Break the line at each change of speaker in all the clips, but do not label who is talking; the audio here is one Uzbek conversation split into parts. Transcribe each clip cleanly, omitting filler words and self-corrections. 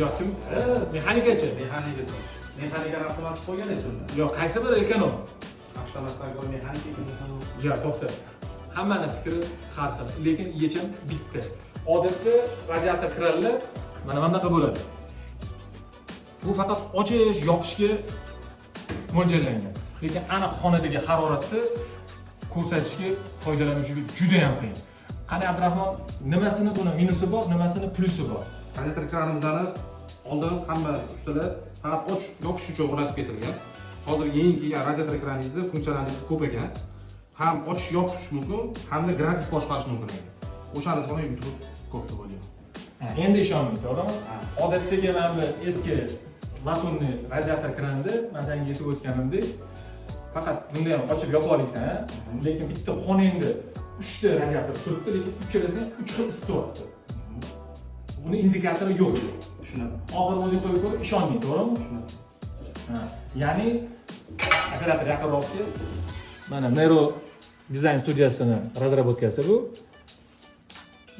Yo'q, kim? Mexanikachi.
Mexanika avtomat qo'ygan ekan.
Yo'q, qaysi biri ekan u?
Avtomatlarga mexanika ekan.
Yo'q, to'xta. Hammaning fikri har xil, lekin yechim bitta. Odatda radiator kranlar mana bunaqa bo'ladi. Bu faqat ochish, yopishga mo'ljallangan. Lekin aniq xonadagi haroratni ko'rsatishga foydalanuvchiga juda ham qiyin. Qani Abdurahmon, nimasini buni minusi bor, nimasini plusi bor?
Radiator kranimizni oldin hamma ustalar faqat och yopish uchun o'rnatib ketilgan. Hozir yangi kelgan radiator kraningizni funksiyonalligi ko'p ekan. Ham ochish yopish mumkin, hamda gradus boshqarish mumkin ekan. O'shani soni YouTube ko'p deb o'ylayman.
Endi ishonmang, to'g'rimi? Odatdagi mana bu eski latunli radiator kranida men senga aytib o'tganimdek, faqat bunda ham ochib yopa olasan, lekin bitta xonangda 3 ta radiator turibdi, lekin uchalasini 3 xil issityapti. Buni indikatori yo'q.
Tushunaman.
Oxir o'zing qo'yib ko'r, ishonmang, to'g'rimi?
Tushunaman.
Ya'ni operator yaqinroqqa mana Nero dizayn studiyasini razrabotkasi bu.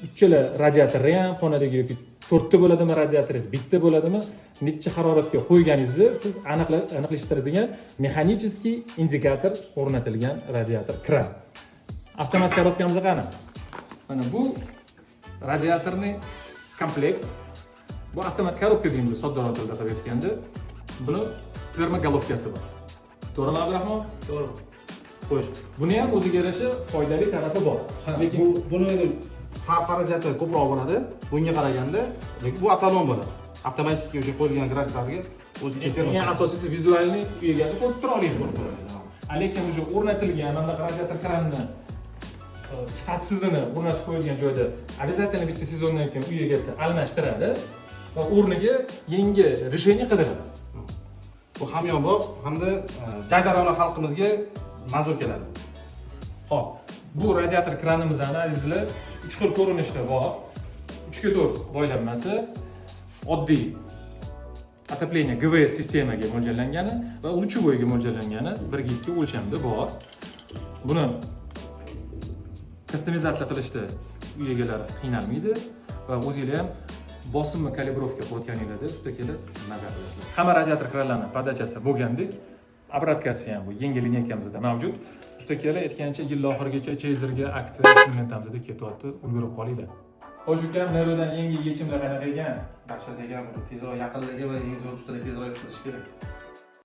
Uchala radiatorni ham xonadagi yoki 4 ta bo'ladimi radiatoringiz, bitta bo'ladimi, necha haroratga qo'yganingizni siz aniqlashtiradigan mexanicheskiy indikator o'rnatilgan radiator kran. Avtomat korobkamiz qani? Mana bu radiatorning komplekt. Bu avtomat korobka deymiz soddaroq tilda qilib aytganda. Buni termogolovkasi bor. To'g'rimi Abdurahmon?
To'g'ri.
Xo'sh, buni ham o'ziga yarasha foydali tarafi bor.
Lekin buni sarf xarajati ko'proq bo'ladi bunga qaraganda, lekin bu avtonom bo'ladi. Avtomatik o'sha qo'yilgan graduslarga o'zi chetiradi.
Eng asosiysi vizualniy uy egasi qo'yib tura oladi bo'lib turadi. Lekin o'sha o'rnatilgan mana radiator kranni sifatsizini o'rnatib qo'yilgan joyda обязательно bitta sezondan keyin uy egasi almashtiradi va o'rniga yangi решение qidiradi.
Bu hamyonbop hamda jaydarona xalqimizga manzur keladi.
Xo'p, bu radiator kranimizning azizlar 3 xil ko'rinishda bor. 3 ga 4 boylanmasi, oddiy отопление GVS sistemaga mo'ljallangani va лучевойga mo'ljallangani 1 ga 2 o'lchamda bor. Buni kustomizatsiya qilishda uy egalari qiynalmaydi va o'zingizlar ham bosimni kalibrovka qilayotganingizda usta kelib nazar qilasizlar. Hamma radiator kranlarning podachasi bo'lgandek, obраткасы ham bu yangi lineykamizda mavjud. Usta kelib aytgancha yil oxirigacha Chezerga aksiya segmentimizda ketyapti, ulgurib qolinglar. Xo'sh ukam, Nerodan yangi yechimlar qanaqa ekan?
Dahshat ekan, buni tezroq yaqinligi va eng zo'r ustalar tezroq yetkazish kerak.